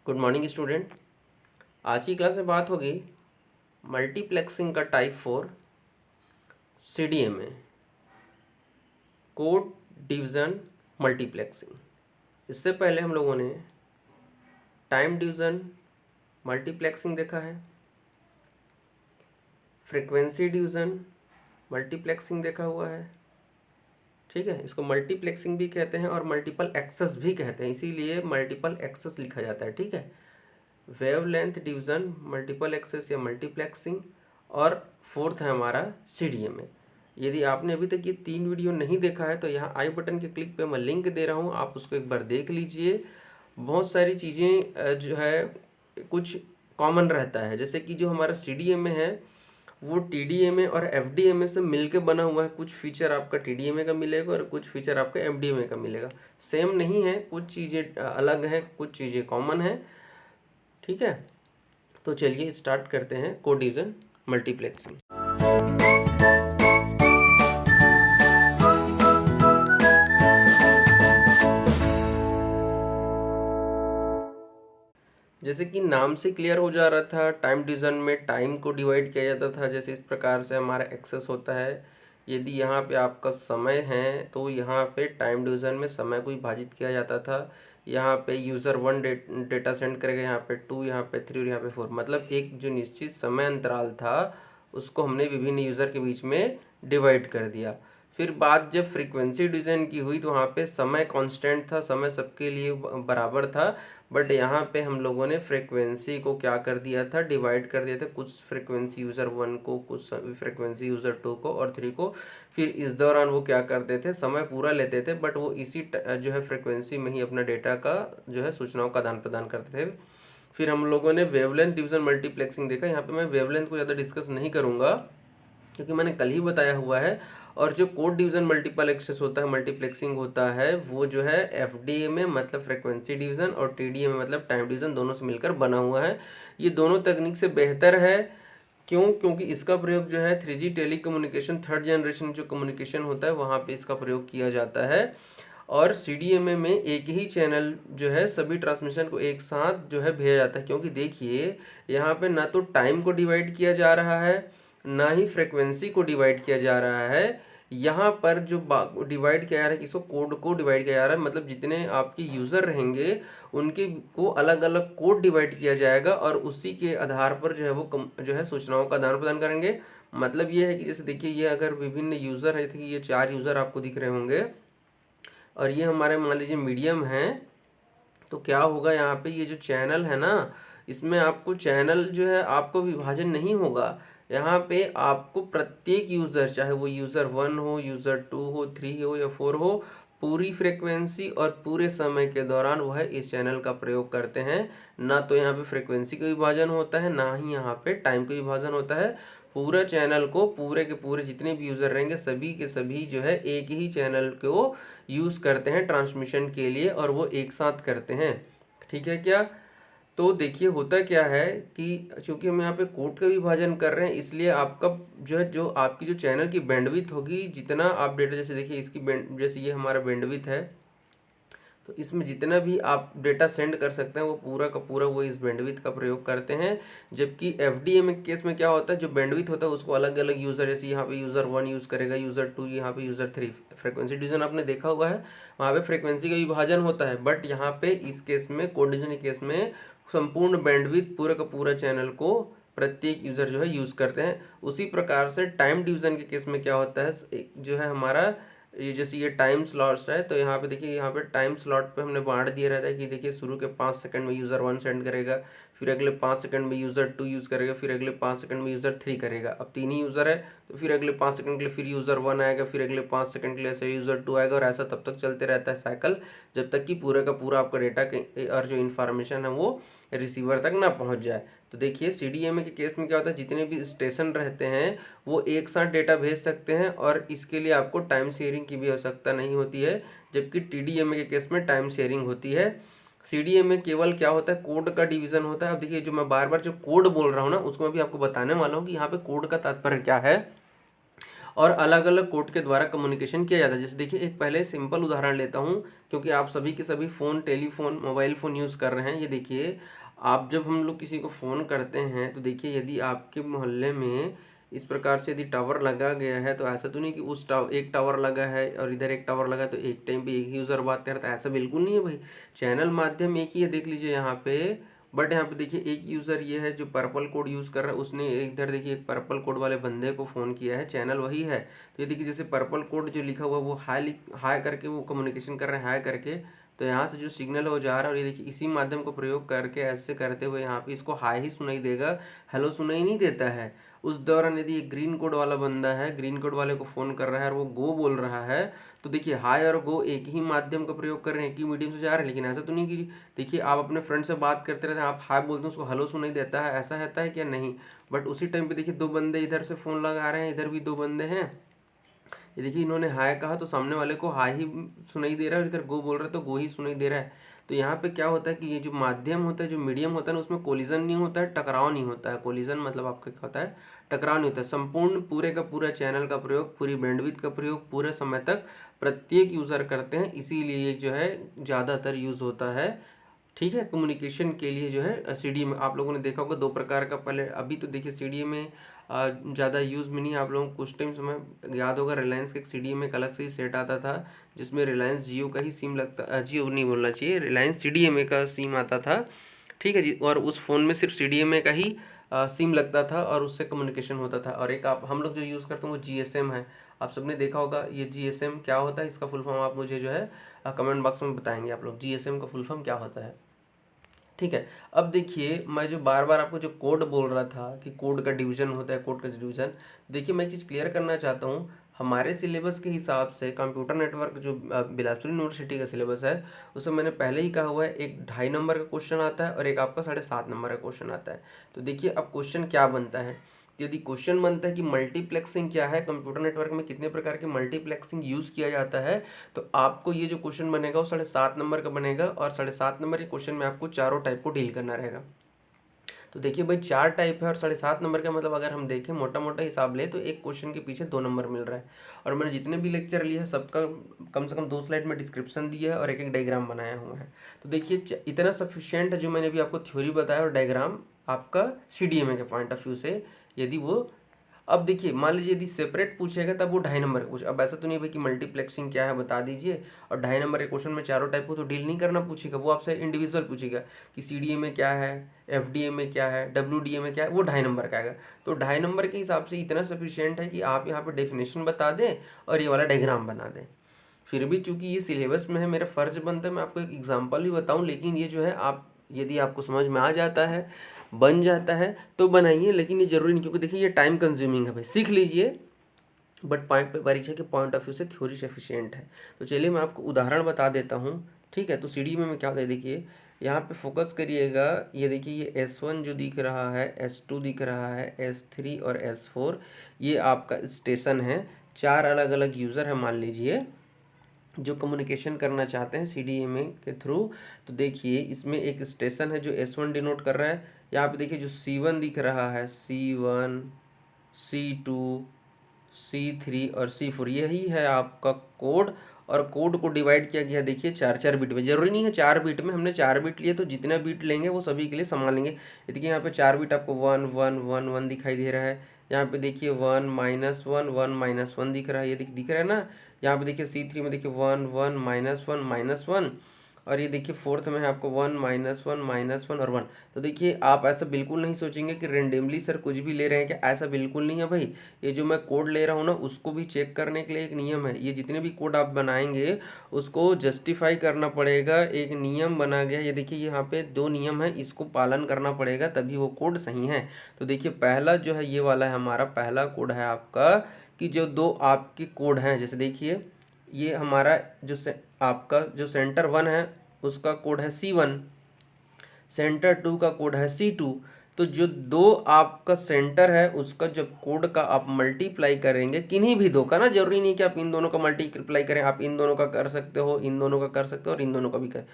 Good morning student. आज की class में बात होगी मल्टीप्लेक्सिंग का type 4 CDMA code division multiplexing. इससे पहले हम लोगों ने टाइम डिवीज़न मल्टीप्लेक्सिंग देखा है, फ्रीक्वेंसी डिवीज़न मल्टीप्लेक्सिंग देखा हुआ है। ठीक है, इसको मल्टीप्लेक्सिंग भी कहते हैं और मल्टीपल एक्सेस भी कहते हैं, इसीलिए मल्टीपल एक्सेस लिखा जाता है। ठीक है, वेवलेंथ डिवीज़न मल्टीपल एक्सेस या मल्टीप्लेक्सिंग, और फोर्थ है हमारा CDMA। यदि आपने अभी तक ये 3 वीडियो नहीं देखा है तो यहाँ आई बटन के क्लिक पे मैं लिंक दे रहा हूँ, आप उसको एक बार देख लीजिए। बहुत सारी चीज़ें जो है कुछ कॉमन रहता है, जैसे कि जो हमारा CDMA है वो TDMA और FDMA से मिलके बना हुआ है। कुछ फीचर आपका TDMA का मिलेगा और कुछ फीचर आपका FDMA का मिलेगा। सेम नहीं है, कुछ चीज़ें अलग हैं, कुछ चीज़ें कॉमन हैं। ठीक है, तो चलिए स्टार्ट करते हैं कोड डिवीज़न मल्टीप्लेक्सिंग। जैसे कि नाम से क्लियर हो जा रहा था, टाइम डिवीज़न में टाइम को डिवाइड किया जाता था। जैसे इस प्रकार से हमारा एक्सेस होता है। यदि यहाँ पे आपका समय है तो यहाँ पे टाइम डिवीज़न में समय को विभाजित किया जाता था। यहाँ पे यूज़र 1 डेटा सेंड करेगा, यहाँ पे 2, यहाँ पे 3 और यहाँ पे 4। मतलब एक जो निश्चित समय अंतराल था उसको हमने विभिन्न यूज़र के बीच में डिवाइड कर दिया। फिर बात जब फ्रीक्वेंसी डिवीज़न की हुई तो वहाँ पे समय कांस्टेंट था, समय सबके लिए बराबर था। बट यहाँ पे हम लोगों ने फ्रीक्वेंसी को क्या कर दिया था, डिवाइड कर दिया था। कुछ फ्रीक्वेंसी यूज़र 1 को, कुछ फ्रीक्वेंसी यूज़र 2 को और 3 को। फिर इस दौरान वो क्या करते थे, समय पूरा लेते थे, बट वो इसी जो है फ्रीक्वेंसी में ही अपना डेटा का जो है सूचनाओं का आदान प्रदान करते थे। फिर हम लोगों ने वेवलेंथ डिवीज़न मल्टीप्लेक्सिंग देखा। यहाँ पे मैं वेवलेंथ को ज़्यादा डिस्कस नहीं करूँगा क्योंकि मैंने कल ही बताया हुआ है। और जो कोड डिवीज़न मल्टीपल एक्सेस होता है, मल्टीप्लेक्सिंग होता है, वो जो है FDMA मतलब फ्रीक्वेंसी डिवीज़न और TDMA मतलब टाइम डिवीज़न, दोनों से मिलकर बना हुआ है। ये दोनों तकनीक से बेहतर है। क्यों? क्योंकि इसका प्रयोग जो है 3G telecommunication, third generation जो कम्युनिकेशन होता है वहाँ पे इसका प्रयोग किया जाता है। और CDMA में एक ही चैनल जो है सभी ट्रांसमिशन को एक साथ जो है भेजा जाता है। क्योंकि देखिए यहाँ पे ना तो टाइम को डिवाइड किया जा रहा है, ना ही फ्रीक्वेंसी को डिवाइड किया जा रहा है। यहाँ पर जो डिवाइड किया जा रहा है, इसको कोड को डिवाइड किया जा रहा है। मतलब जितने आपके यूज़र रहेंगे उनके को अलग अलग कोड डिवाइड किया जाएगा और उसी के आधार पर जो है वो जो है सूचनाओं का आदान प्रदान करेंगे। मतलब ये है कि जैसे देखिए ये अगर विभिन्न यूज़र है, कि ये 4 यूज़र आपको दिख रहे होंगे और ये हमारे मान लीजिए मीडियम है, तो क्या होगा यहाँ पे ये जो चैनल है ना, इसमें आपको चैनल जो है आपको विभाजन नहीं होगा। यहाँ पे आपको प्रत्येक यूज़र, चाहे वो यूज़र 1 हो, यूज़र 2 हो, 3 हो या 4 हो, पूरी फ्रीक्वेंसी और पूरे समय के दौरान वह इस चैनल का प्रयोग करते हैं। ना तो यहाँ पे फ्रीक्वेंसी का विभाजन होता है, ना ही यहाँ पे टाइम का विभाजन होता है। पूरा चैनल को, पूरे के पूरे जितने भी यूज़र रहेंगे सभी के सभी जो है एक ही चैनल को यूज़ करते हैं ट्रांसमिशन के लिए, और वो एक साथ करते हैं। ठीक है क्या? तो देखिए होता क्या है कि चूंकि हम यहाँ पे कोड का विभाजन कर रहे हैं, इसलिए आपका जो है, जो आपकी जो चैनल की बैंडविड्थ होगी, जितना आप डेटा, जैसे देखिए इसकी जैसे ये हमारा बैंडविड्थ है, तो इसमें जितना भी आप डेटा सेंड कर सकते हैं वो पूरा का पूरा वो इस बैंडविड्थ का प्रयोग करते हैं। जबकि FDMA केस में क्या होता है, जो बैंडविड्थ होता है उसको अलग अलग यूज़र, जैसे यहाँ पे यूज़र 1 यूज़ करेगा, यूज़र 2, यहाँ पे यूज़र 3। फ्रीक्वेंसी डिवीजन आपने देखा हुआ है, वहाँ पे फ्रीक्वेंसी का विभाजन होता है। बट यहाँ पे इस केस में, कोड डिवीजन के केस में, संपूर्ण बैंडविड्थ पूरा का पूरा चैनल को प्रत्येक यूज़र जो है यूज़ करते हैं। उसी प्रकार से टाइम डिवीज़न के केस में क्या होता है, जो है हमारा ये जैसे ये टाइम स्लॉट्स है, तो यहाँ पे देखिए, यहाँ पे टाइम स्लॉट पे हमने बांट दिया रहता है कि देखिए शुरू के 5 सेकंड में यूज़र 1 सेंड करेगा, फिर अगले 5 सेकंड में यूज़र 2 यूज़ करेगा, फिर अगले 5 सेकंड में यूज़र 3 करेगा। अब 3 ही यूज़र है तो फिर अगले 5 सेकंड के लिए फिर यूज़र 1 आएगा, फिर अगले 5 सेकंड के लिए ऐसे यूज़र 2 आएगा, और ऐसा तब तक चलते रहता है साइकिल, जब तक कि पूरा का पूरा आपका डेटा और जो इन्फॉर्मेशन है वो रिसीवर तक ना पहुँच जाए। तो देखिए CDMA के केस में क्या होता है, जितने भी स्टेशन रहते हैं वो एक साथ डेटा भेज सकते हैं और इसके लिए आपको टाइम शेयरिंग की भी आवश्यकता नहीं होती है। जबकि TDMA के केस में टाइम शेयरिंग होती है। CDMA केवल क्या होता है, कोड का डिवीज़न होता है। अब देखिए जो मैं बार बार जो कोड बोल रहा हूँ ना, उसको मैं भी आपको बताने वाला हूँ कि यहाँ पे कोड का तात्पर्य क्या है और अलग अलग कोड के द्वारा कम्युनिकेशन किया जाता है। जैसे देखिए एक पहले सिंपल उदाहरण लेता हूँ, क्योंकि आप सभी के सभी phone, telephone, mobile phone use कर रहे हैं। ये देखिए, आप जब हम लोग किसी को फ़ोन करते हैं तो देखिए यदि आपके मोहल्ले में इस प्रकार से यदि टावर लगा गया है, तो ऐसा तो नहीं कि एक टावर लगा है और इधर एक टावर लगा है तो एक टाइम पे एक ही यूज़र बात कर रहा है, ऐसा बिल्कुल नहीं है भाई। चैनल माध्यम एक ही है, देख लीजिए यहाँ पे। बट यहाँ पे देखिए एक यूज़र ये है जो पर्पल कोड यूज़ कर रहा है, उसने इधर देखिए एक पर्पल कोड वाले बंदे को फ़ोन किया है, चैनल वही है। तो ये देखिए जैसे पर्पल कोड जो लिखा हुआ है वो हाई करके वो कम्युनिकेशन कर रहे हैं, हाई करके। तो यहाँ से जो सिग्नल हो जा रहा है, और ये देखिए इसी माध्यम को प्रयोग करके ऐसे करते हुए यहाँ पे इसको हाई ही सुनाई देगा, हेलो सुनाई नहीं देता है। उस दौरान यदि एक ग्रीन कोड वाला बंदा है, ग्रीन कोड वाले को फ़ोन कर रहा है और वो गो बोल रहा है, तो देखिए हाई और गो एक ही माध्यम का प्रयोग कर रहे हैं, एक ही मीडियम से जा रहे हैं। लेकिन ऐसा तो नहीं कि देखिए आप अपने फ्रेंड से बात करते रहते हैं, आप हाई बोलते हैं उसको हेलो सुनाई देता है, ऐसा रहता है क्या? नहीं। बट उसी टाइम पे देखिए दो बंदे इधर से फ़ोन लगा रहे हैं, इधर भी दो बंदे हैं, ये देखिए इन्होंने हाय कहा तो सामने वाले को हाय ही सुनाई दे रहा है, और इधर गो बोल रहा है तो गो ही सुनाई दे रहा है। तो यहाँ पे क्या होता है कि ये जो माध्यम होता है, जो मीडियम होता है ना, उसमें कोलिजन नहीं होता है, टकराव नहीं होता है। कोलिजन मतलब आपका क्या होता है? टकराव नहीं होता है। संपूर्ण पूरे का पूरा चैनल का प्रयोग, पूरी बैंडविड्थ का प्रयोग पूरे समय तक प्रत्येक यूज़र करते हैं, इसीलिए ये जो है ज़्यादातर यूज़ होता है। ठीक है, कम्युनिकेशन के लिए जो है CDMA आप लोगों ने देखा होगा दो प्रकार का। पहले अभी तो देखिए CDMA ज़्यादा यूज़ में नहीं है। आप लोगों को कुछ टाइम समय याद होगा, रिलायंस का एक CDMA का अलग से ही सेट आता था, जिसमें रिलायंस जियो का ही सिम लगता, जियो नहीं बोलना चाहिए, रिलायंस CDMA का सिम आता था। ठीक है जी, और उस फ़ोन में सिर्फ CDMA का ही सिम लगता था और उससे कम्युनिकेशन होता था। और एक आप हम लोग जो यूज़ करते हैं वो GSM है। आप सबने देखा होगा। ये GSM क्या होता है, इसका फुल फॉर्म आप मुझे जो है कमेंट बॉक्स में बताएंगे आप लोग, GSM का फुल फॉर्म क्या होता है। ठीक है। अब देखिए मैं जो बार बार आपको जो कोड बोल रहा था कि कोड का डिवीजन होता है, कोड का डिवीजन, देखिए मैं एक चीज़ क्लियर करना चाहता हूँ। हमारे सिलेबस के हिसाब से कंप्यूटर नेटवर्क जो बिलासपुर यूनिवर्सिटी का सिलेबस है, उसमें मैंने पहले ही कहा हुआ है एक 2.5 नंबर का क्वेश्चन आता है और एक आपका 7.5 नंबर का क्वेश्चन आता है। तो देखिए अब क्वेश्चन क्या बनता है, यदि क्वेश्चन बनता है कि मल्टीप्लेक्सिंग क्या है, कंप्यूटर नेटवर्क में कितने प्रकार के मल्टीप्लेक्सिंग यूज़ किया जाता है, तो आपको ये जो क्वेश्चन बनेगा वो 7.5 नंबर का बनेगा। और 7.5 नंबर के क्वेश्चन में आपको चारों टाइप को डील करना रहेगा। तो देखिए भाई 4 टाइप है और 7.5 नंबर का मतलब अगर हम देखें मोटा मोटा हिसाब ले तो एक क्वेश्चन के पीछे 2 नंबर मिल रहा है। और मैंने जितने भी लेक्चर लिए हैं सबका कम से कम 2 स्लाइड में डिस्क्रिप्शन दिया है और एक एक डायग्राम बनाया हुआ है। तो देखिए इतना सफिशियंट है जो मैंने अभी आपको थ्योरी बताया और डायग्राम आपका CDMA के पॉइंट ऑफ व्यू से। यदि वो अब देखिए मान लीजिए यदि सेपरेट पूछेगा तब वो 2.5 नंबर का पूछे। अब ऐसा तो नहीं भाई कि मल्टीप्लेक्सिंग क्या है बता दीजिए और 2.5 नंबर के क्वेश्चन में चारों टाइप को तो डील नहीं करना पूछेगा, वो आपसे इंडिविजुअल पूछेगा कि CDMA क्या है, FDMA क्या है, WDMA क्या है, वो 2.5 नंबर का आएगा। तो 2.5 नंबर के हिसाब से इतना सफिशियंट है कि आप यहाँ पर डेफिनेशन बता दें और ये वाला डायग्राम बना दें। फिर भी चूंकि ये सिलेबस में है, मेरा फ़र्ज बनता है मैं आपको एक एग्जांपल भी बताऊं, लेकिन ये जो है आप यदि आपको समझ में आ जाता है, बन जाता है तो बनाइए, लेकिन ये ज़रूरी नहीं, क्योंकि देखिए ये टाइम कंज्यूमिंग है भाई, सीख लीजिए बट पॉइंट पे परीक्षा के पॉइंट ऑफ व्यू से थ्योरी सफिशिएंट है। तो चलिए मैं आपको उदाहरण बता देता हूँ। ठीक है, तो CDMA में क्या होता है, देखिए यहाँ पे फोकस करिएगा। ये देखिए ये S1 जो दिख रहा है, S2 दिख रहा है, S3 और S4, ये आपका स्टेशन है। 4 अलग अलग यूज़र है मान लीजिए जो कम्युनिकेशन करना चाहते हैं CDMA के थ्रू। तो देखिए इसमें एक स्टेशन है जो S1 डिनोट कर रहा है। यहाँ पे देखिए जो C1 दिख रहा है, C1, C2, C3 और C4, यही है आपका कोड। और कोड को डिवाइड किया गया देखिए 4-4 बिट में। जरूरी नहीं है 4 बिट में, हमने 4 बिट लिए तो जितना बिट लेंगे वो सभी के लिए संभाल लेंगे। ये देखिए यहाँ पे 4 बिट आपको 1 1 1 1 दिखाई दे रहा है। यहाँ पे देखिए 1 -1 1 -1 दिख रहा है, ये दिख रहा है ना। यहाँ पे देखिए C3 में देखिए 1 1 -1 -1, और ये देखिए फोर्थ में है आपको 1 -1 -1 और 1। तो देखिए आप ऐसा बिल्कुल नहीं सोचेंगे कि रेंडमली सर कुछ भी ले रहे हैं क्या, ऐसा बिल्कुल नहीं है भाई। ये जो मैं कोड ले रहा हूँ ना उसको भी चेक करने के लिए एक नियम है। ये जितने भी कोड आप बनाएंगे उसको जस्टिफाई करना पड़ेगा, एक नियम बना गया। ये देखिए यहाँ पे 2 नियम है, इसको पालन करना पड़ेगा तभी वो कोड सही है। तो देखिए पहला जो है ये वाला है, हमारा पहला कोड है आपका कि जो 2 आपके कोड हैं, जैसे देखिए ये हमारा जो आपका जो सेंटर 1 है उसका कोड है C1, सेंटर 2 का कोड है C2। तो जो 2 आपका सेंटर है उसका जब कोड का आप मल्टीप्लाई करेंगे, किन्हीं भी 2 का ना, जरूरी नहीं कि आप इन दोनों का मल्टीप्लाई करें, आप इन दोनों का कर सकते हो, इन दोनों का कर सकते हो और इन दोनों का भी कर,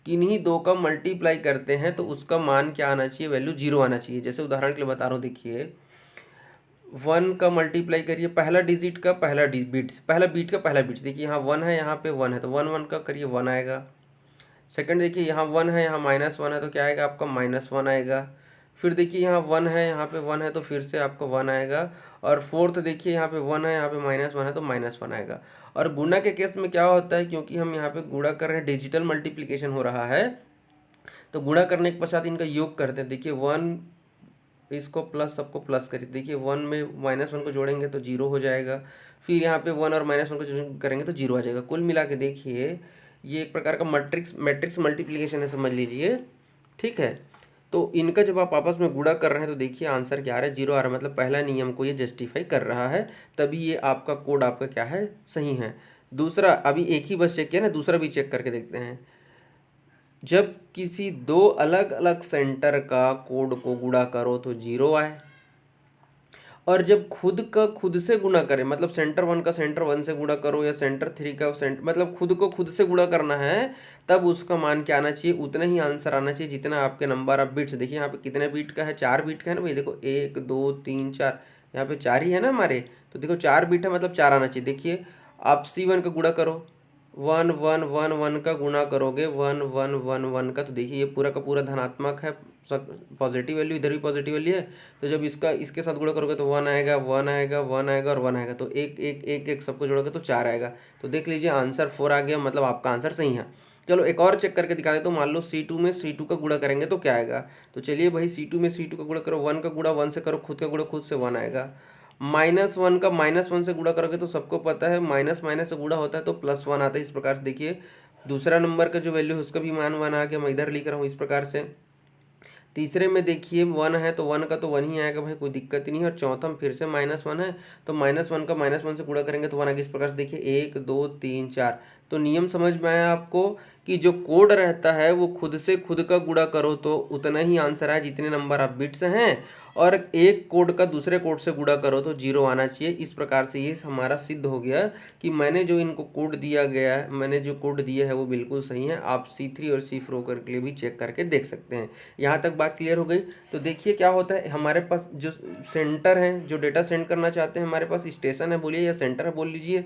किन्हीं 2 का मल्टीप्लाई करते हैं तो उसका मान क्या आना चाहिए, वैल्यू 0 आना चाहिए। जैसे उदाहरण के लिए बता रहा हूँ, देखिए 1 का मल्टीप्लाई करिए पहला डिजिट का पहला बीट से, पहला बीट का पहला बीट से। देखिए यहाँ 1 है, यहाँ पे 1 है, तो 1 1 का करिए 1 आएगा। सेकंड देखिए यहाँ 1 है, यहाँ -1 है, तो क्या आएगा आपका -1 आएगा। फिर देखिए यहाँ 1 है, यहाँ पे 1 है, तो फिर से आपका 1 आएगा। और फोर्थ देखिए यहाँ पे 1 है, यहाँ पे -1 है, तो -1 आएगा। और गुणा के केस में क्या होता है, क्योंकि हम यहाँ पे गुणा कर रहे हैं, डिजिटल मल्टीप्लीकेशन हो रहा है, तो गुणा करने के पश्चात इनका योग करते हैं। देखिए 1 इसको प्लस, सबको प्लस करिए। देखिए 1 में -1 को जोड़ेंगे तो 0 हो जाएगा। फिर यहाँ पे 1 और -1 को करेंगे तो 0 आ जाएगा। कुल मिला के देखिए ये एक प्रकार का मैट्रिक्स मल्टीप्लिकेशन है, समझ लीजिए। ठीक है, तो इनका जब आप आपस में गुणा कर रहे हैं तो देखिए आंसर क्या आ रहा है, 0 आ रहा है। मतलब पहला नियम को ये जस्टिफाई कर रहा है, तभी ये आपका कोड आपका क्या है, सही है। दूसरा, अभी एक ही बस चेक किया ना, दूसरा भी चेक करके देखते हैं। जब किसी दो अलग अलग सेंटर का कोड को गुणा करो तो 0 आए, और जब खुद का खुद से गुणा करें, मतलब सेंटर 1 का सेंटर 1 से गुणा करो, या सेंटर 3 का मतलब खुद को खुद से गुणा करना है, तब उसका मान क्या आना चाहिए, उतना ही आंसर आना चाहिए जितना आपके नंबर ऑफ बिट्स। देखिए यहाँ पे कितने बीट का है, 4 बीट का है ना भाई। देखो 1 2 3 4, यहाँ पे 4 ही है ना हमारे, तो देखो 4 बीट है, मतलब 4 आना चाहिए। देखिए आप C1 का गुणा करो, 1 1 1 1 का गुणा करोगे 1 1 1 1 का, तो देखिए ये पूरा का पूरा धनात्मक है, पॉजिटिव वैल्यू, इधर भी पॉजिटिव वैल्यू है। तो जब इसका इसके साथ गुणा करोगे तो 1 आएगा 1 आएगा 1 आएगा और 1 आएगा, तो एक एक एक एक सबको जोड़ोगे तो 4 आएगा। तो देख लीजिए आंसर 4 आ गया, मतलब आपका आंसर सही है। चलो एक और चेक करके दिखा देता हूँ। मान लो C2 में C2 का गुणा करेंगे तो क्या आएगा, तो चलिए भाई C2 में C2 का गुणा करो, 1 का गुणा 1 से करो, खुद का गुणा खुद से 1 आएगा। -1 का -1 से गुणा करोगे तो सबको पता है माइनस माइनस से गुणा होता है तो +1 आता है। इस प्रकार से देखिए दूसरा नंबर का जो वैल्यू है उसका भी मान 1 आ गया, मैं इधर लिख रहा हूँ इस प्रकार से। तीसरे में देखिए 1 है तो 1 का तो 1 ही आएगा भाई, कोई दिक्कत ही नहीं है। और चौथा में फिर से -1 है, तो -1 का -1 से गुणा करेंगे तो 1 आएगा। इस प्रकार से देखिए 1 2 3 4। तो नियम समझ में आया आपको कि जो कोड रहता है वो खुद से खुद का गुणा करो तो उतना ही आंसर आए जितने नंबर ऑफ बिट्स हैं, और एक कोड का दूसरे कोड से गुणा करो तो 0 आना चाहिए। इस प्रकार से ये हमारा सिद्ध हो गया कि मैंने जो इनको कोड दिया गया है, मैंने जो कोड दिया है वो बिल्कुल सही है। आप C3 और C4 के लिए भी चेक करके देख सकते हैं। यहाँ तक बात क्लियर हो गई। तो देखिए क्या होता है, हमारे पास जो सेंटर हैं, जो डेटा सेंड करना चाहते हैं, हमारे पास स्टेशन है बोलिए या सेंटर है बोल लीजिए,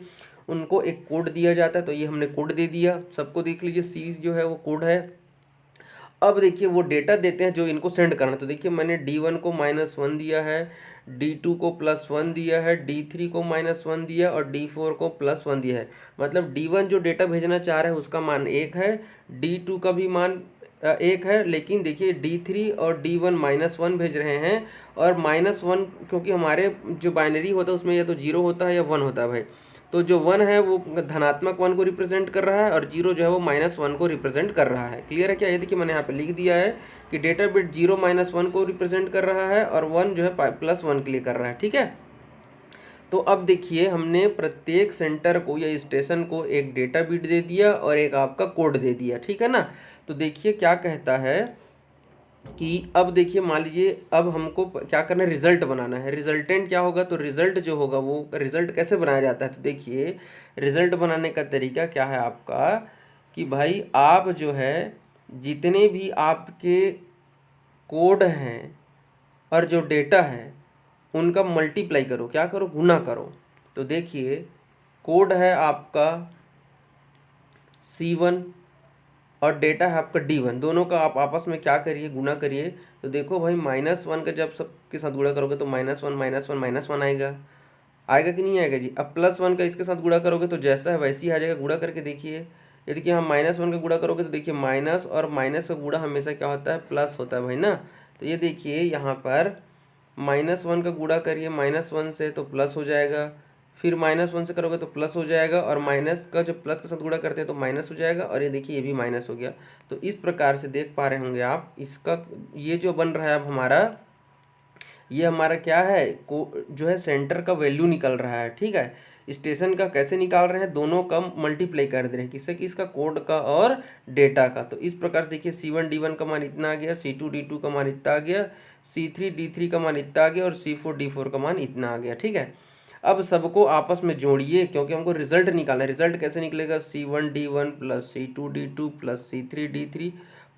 उनको एक कोड दिया जाता है। तो ये हमने कोड दे दिया, सबको देख लीजिए C जो है वो कोड है। अब देखिए वो डेटा देते हैं जो इनको सेंड करना। तो देखिए मैंने D1 को -1 दिया है, D2 को +1 दिया है, D3 को -1 दिया और D4 को +1 दिया है। मतलब D1 जो डेटा भेजना चाह रहा है उसका मान 1 है, D2 का भी मान 1 है, लेकिन देखिए D3 और D1 -1 भेज रहे हैं। और -1 क्योंकि हमारे जो बाइनरी होता है उसमें या तो 0 होता है या 1 होता है भाई। तो जो 1 है वो धनात्मक 1 को रिप्रेजेंट कर रहा है, और 0 जो है वो -1 को रिप्रेजेंट कर रहा है। क्लियर है क्या? ये देखिए मैंने यहाँ पे लिख दिया है कि डेटा बिट 0 -1 को रिप्रेजेंट कर रहा है और 1 जो है +1 के लिए कर रहा है। ठीक है, तो अब देखिए हमने प्रत्येक सेंटर को या स्टेशन को एक डेटा बिट दे दिया और एक आपका कोड दे दिया। ठीक है ना? तो देखिए क्या कहता है कि अब देखिए मान लीजिए अब हमको क्या करना है, रिजल्ट बनाना है। रिजल्टेंट क्या होगा, तो रिजल्ट जो होगा वो रिजल्ट कैसे बनाया जाता है, तो देखिए रिजल्ट बनाने का तरीका क्या है आपका कि भाई आप जो है जितने भी आपके कोड हैं और जो डेटा है उनका मल्टीप्लाई करो, क्या करो, गुना करो। तो देखिए कोड है आपका C1 और डेटा है आपका D1, दोनों का आप आपस में क्या करिए, गुना करिए। तो देखो भाई -1 का जब सबके साथ गुणा करोगे तो -1 आएगा, आएगा कि नहीं आएगा जी। अब +1 का इसके साथ गुणा करोगे तो जैसा है वैसे ही आ जाएगा। गुणा करके देखिए, ये देखिए हम -1 का गुणा करोगे तो देखिए माइनस और माइनस का गुणा हमेशा क्या होता है, प्लस होता है भाई ना। तो ये देखिए यहाँ पर -1 का गुणा करिए -1 से तो प्लस हो जाएगा, फिर -1 से करोगे तो प्लस हो जाएगा, और माइनस का जब प्लस के साथ गुणा करते हैं तो माइनस हो जाएगा, और ये देखिए ये भी माइनस हो गया। तो इस प्रकार से देख पा रहे होंगे आप, इसका ये जो बन रहा है अब हमारा, ये हमारा क्या है, को जो है सेंटर का वैल्यू निकल रहा है। ठीक है, स्टेशन का कैसे निकाल रहे हैं, दोनों का मल्टीप्लाई कर दे रहे हैं, किससे, किसका, कोड का और डेटा का। तो इस प्रकार से देखिए C1 D1 का मान इतना आ गया, C2 D2 का मान इतना आ गया, C3 D3 का मान इतना आ गया और C4 D4 का मान इतना आ गया। ठीक है, अब सबको आपस में जोड़िए क्योंकि हमको रिजल्ट निकालना है। रिजल्ट कैसे निकलेगा, C1 D1 + C2 D2 + C3 D3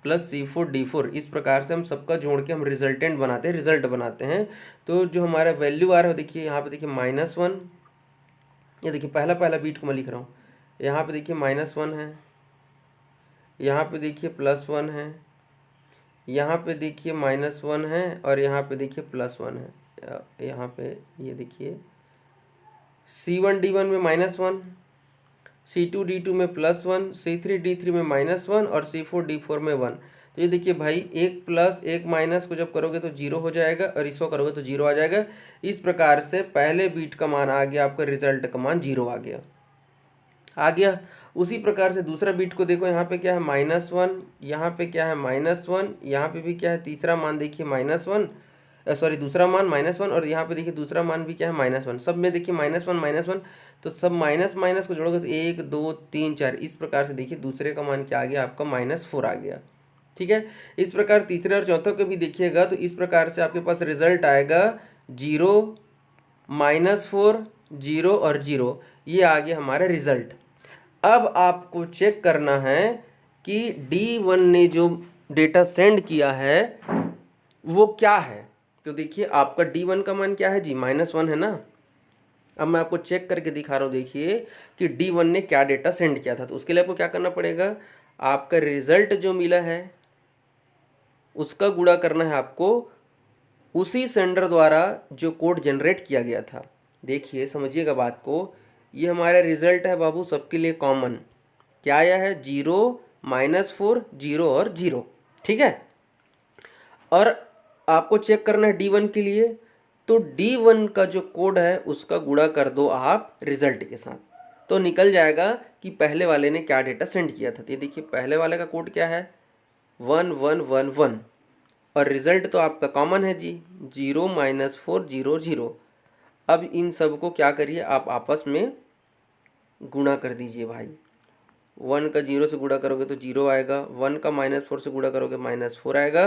plus C4D4, इस प्रकार से हम सबका जोड़ के हम रिजल्टेंट बनाते हैं, रिजल्ट बनाते हैं। तो जो हमारा वैल्यू आ रहा है देखिए यहाँ पे देखिए -1, ये देखिए पहला पहला बीट को मैं लिख रहा हूँ, यहाँ पे देखिए -1 है, यहाँ पे देखिए +1 है, यहाँ पे देखिए -1 है, और यहाँ पे देखिए +1 है। यहाँ पे ये देखिए C1D1 में -1, C2D2 में +1, C3D3 में -1 और C4D4 में 1। तो ये देखिए भाई एक प्लस एक माइनस को जब करोगे तो 0 हो जाएगा और इसको करोगे तो 0 आ जाएगा। इस प्रकार से पहले बीट का मान आ गया, आपका रिजल्ट का मान 0 आ गया। उसी प्रकार से दूसरा बीट को देखो, यहाँ पे क्या है -1, यहाँ पे क्या है -1, यहाँ पे भी क्या है, तीसरा मान देखिए -1, सॉरी दूसरा मान -1, और यहाँ पे देखिए दूसरा मान भी क्या है -1। सब में देखिए -1, तो सब माइनस माइनस को जोड़ोगे तो 1 2 3 4, इस प्रकार से देखिए दूसरे का मान क्या आ गया, आपका -4 आ गया। ठीक है, इस प्रकार तीसरे और चौथे को भी देखिएगा तो इस प्रकार से आपके पास रिजल्ट आएगा 0 -4 0 और 0, ये आ गया हमारा रिजल्ट। अब आपको चेक करना है कि D1 ने जो डेटा सेंड किया है वो क्या है। तो देखिए आपका D1 का मान क्या है जी, -1 है ना। अब मैं आपको चेक करके दिखा रहा हूँ, देखिए कि D1 ने क्या डेटा सेंड किया था। तो उसके लिए आपको क्या करना पड़ेगा, आपका रिजल्ट जो मिला है उसका गुणा करना है आपको उसी सेंडर द्वारा जो कोड जनरेट किया गया था। देखिए समझिएगा बात को, ये हमारा रिजल्ट है बाबू, सबके लिए कॉमन। क्या आया है, 0 -4 0 और 0। ठीक है, और आपको चेक करना है D1 के लिए, तो D1 का जो कोड है उसका गुणा कर दो आप रिजल्ट के साथ, तो निकल जाएगा कि पहले वाले ने क्या डेटा सेंड किया था। तो ये देखिए पहले वाले का कोड क्या है, 1 1 1 1, और रिजल्ट तो आपका कॉमन है जी, 0 -4 0 0। अब इन सब को क्या करिए, आप आपस में गुणा कर दीजिए भाई। 1 का 0 से गुणा करोगे तो 0 आएगा, 1 का -4 से गुणा करोगे -4 आएगा,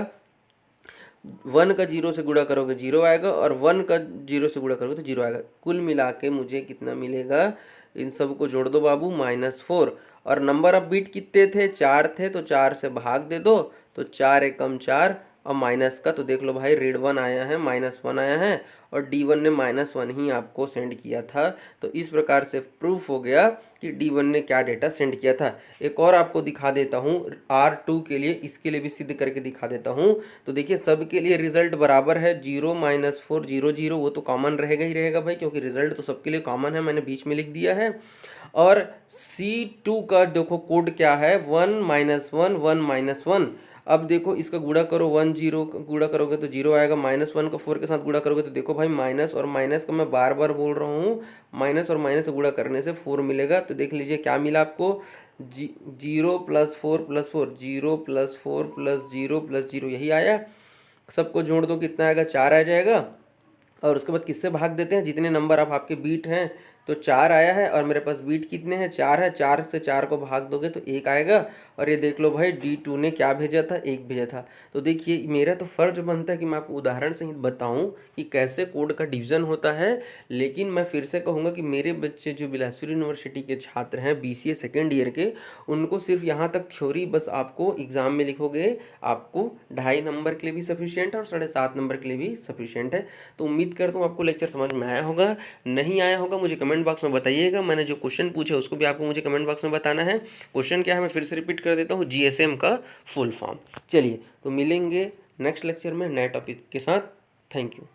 1 का 0 से गुणा करोगे 0 आएगा, और 1 का 0 से गुणा करोगे तो 0 आएगा। कुल मिला के मुझे कितना मिलेगा, इन सब को जोड़ दो बाबू, -4। और नंबर ऑफ बीट कितने थे, 4 थे, तो 4 से भाग दे दो, तो 4 एकम 4, और माइनस का तो देख लो भाई, -1 आया है, -1 आया है, और D1 ने -1 ही आपको सेंड किया था। तो इस प्रकार से प्रूफ हो गया कि D1 ने क्या डेटा सेंड किया था। एक और आपको दिखा देता हूँ R2 के लिए, इसके लिए भी सिद्ध करके दिखा देता हूँ। तो देखिए सबके लिए रिजल्ट बराबर है, 0 -4 0 0, वो तो कॉमन रहेगा ही रहेगा भाई, क्योंकि रिजल्ट तो सबके लिए कॉमन है, मैंने बीच में लिख दिया है। और C2 का देखो कोड क्या है, 1 -1 1 -1। अब देखो इसका गुणा करो, 1 0 का गुणा करोगे तो 0 आएगा, -1 का 4 के साथ गुणा करोगे तो देखो भाई माइनस और माइनस का मैं बार बार बोल रहा हूँ, माइनस और माइनस से गुणा करने से 4 मिलेगा। तो देख लीजिए क्या मिला आपको, 0 + 4 + 4, 0 + 4 + 0 + 0, यही आया। सबको जोड़ दो कितना आएगा, 4 आ जाएगा। और उसके बाद किससे भाग देते हैं, जितने नंबर आप आपके बीट हैं, तो 4 आया है, और मेरे पास बीट कितने हैं, 4 है, 4 से 4 को भाग दोगे तो 1 आएगा। और ये देख लो भाई D2 ने क्या भेजा था, 1 भेजा था। तो देखिए मेरा तो फ़र्ज बनता है कि मैं आपको उदाहरण सहित बताऊं कि कैसे कोड का डिवीज़न होता है। लेकिन मैं फिर से कहूँगा कि मेरे बच्चे जो बिलासपुर यूनिवर्सिटी के छात्र हैं, BCA सेकेंड ईयर के, उनको सिर्फ यहाँ तक थ्योरी बस आपको एग्ज़ाम में लिखोगे, आपको 2.5 नंबर के लिए भी सफिशिएंट है और 7.5 नंबर के लिए भी सफिशिएंट है। तो उम्मीद करता हूँ आपको लेक्चर समझ में आया होगा। नहीं आया होगा मुझे कमेंट बॉक्स में बताइएगा। मैंने जो क्वेश्चन पूछे उसको भी आपको मुझे कमेंट बॉक्स में बताना है। क्वेश्चन क्या है मैं फिर से रिपीट कर देता हूँ, GSM का फुल फॉर्म। चलिए तो मिलेंगे नेक्स्ट लेक्चर में नए टॉपिक के साथ। Thank you.